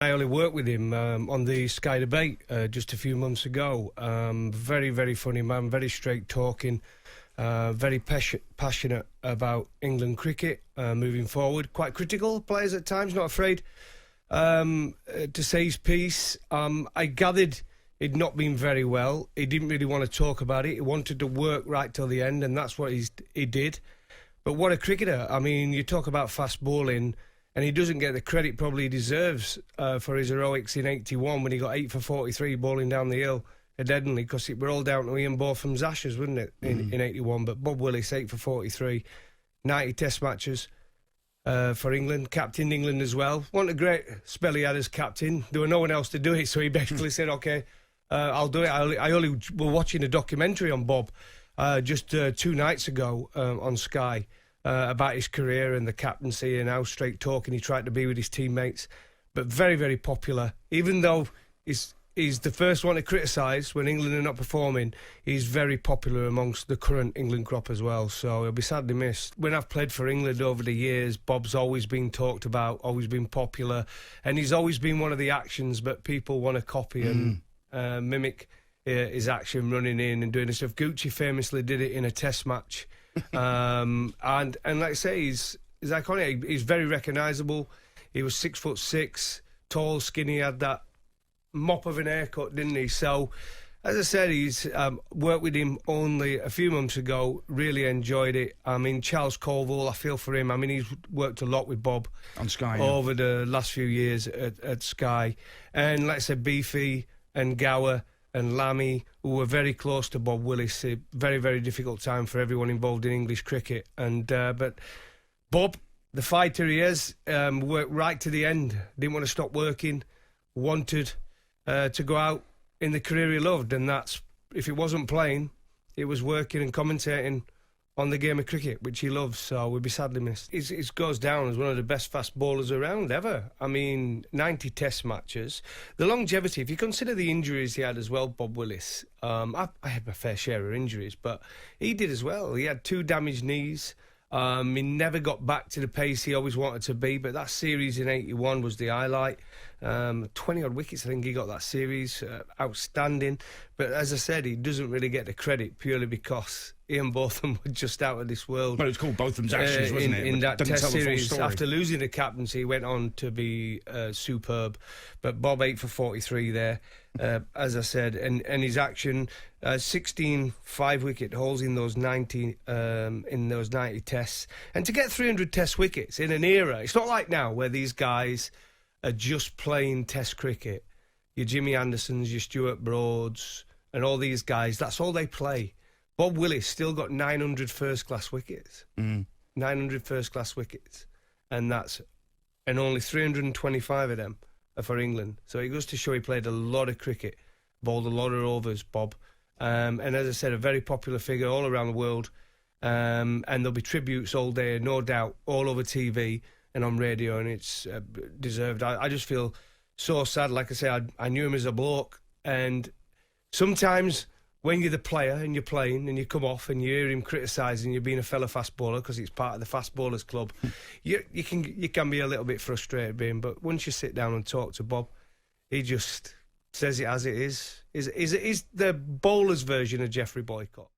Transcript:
I only worked with him on the Sky Debate just a few months ago. Very, very funny man, very straight talking, very passionate about England cricket moving forward. Quite critical of players at times, not afraid to say his piece. I gathered he'd not been very well. He didn't really want to talk about it. He wanted to work right till the end, and that's what he did. But what a cricketer. I mean, you talk about fast bowling, and he doesn't get the credit probably he deserves for his heroics in 81 when he got 8 for 43 bowling down the hill at Headingley, because it were all down to Ian Botham's ashes, wasn't it, in 81. But Bob Willis, 8 for 43, 90 test matches for England, captained England as well. What a great spell he had as captain. There was no one else to do it, so he basically said, OK, I'll do it. I only were watching a documentary on Bob just 2 nights ago on Sky, about his career and the captaincy and how straight talking he tried to be with his teammates. But very, very popular. Even though he's the first one to criticise when England are not performing, he's very popular amongst the current England crop as well. So he'll be sadly missed. When I've played for England over the years, Bob's always been talked about, always been popular, and he's always been one of the actions that people want to copy and mimic his action, running in and doing this stuff. Gucci famously did it in a test match. And like I say, he's iconic. He's very recognisable. He was 6'6", tall, skinny, had that mop of an haircut, didn't he? So, as I said, he's worked with him only a few months ago. Really enjoyed it. I mean, Charles Colville, I feel for him. I mean, he's worked a lot with Bob on Sky over the last few years at Sky. And like I said, Beefy and Gower and Lammy, who were very close to Bob Willis. A very, very difficult time for everyone involved in English cricket. And but Bob, the fighter he is, worked right to the end. Didn't want to stop working. Wanted to go out in the career he loved. And that's, if it wasn't playing, it was working and commentating on the game of cricket, which he loves. So we'll be sadly missed. He goes down as one of the best fast bowlers around ever. I mean, 90 test matches. The longevity, if you consider the injuries he had as well, Bob Willis, I had my fair share of injuries, but he did as well. He had 2 damaged knees. He never got back to the pace he always wanted to be, but that series in 81 was the highlight. 20-odd wickets, I think he got that series. Outstanding. But as I said, he doesn't really get the credit purely because Ian Botham was just out of this world. Well, it was called Botham's ashes, wasn't it? In that test series, after losing the captaincy, he went on to be superb. But Bob 8 for 43 there, as I said, and his action, 16 5-wicket hauls in those 90 tests, and to get 300 test wickets in an era, it's not like now where these guys are just playing test cricket. Your Jimmy Andersons, your Stuart Broads, and all these guys, that's all they play. Bob Willis still got 900 first-class wickets. 900 first-class wickets. And only 325 of them are for England. So it goes to show he played a lot of cricket, bowled a lot of overs, Bob. And as I said, a very popular figure all around the world. And there'll be tributes all day, no doubt, all over TV and on radio, and it's deserved. I just feel so sad. Like I say, I knew him as a bloke, and sometimes when you're the player and you're playing and you come off and you hear him criticising you being a fellow fast bowler because it's part of the fast bowlers club, you can be a little bit frustrated being. But once you sit down and talk to Bob, he just says it as it is. Is the bowler's version of Geoffrey Boycott.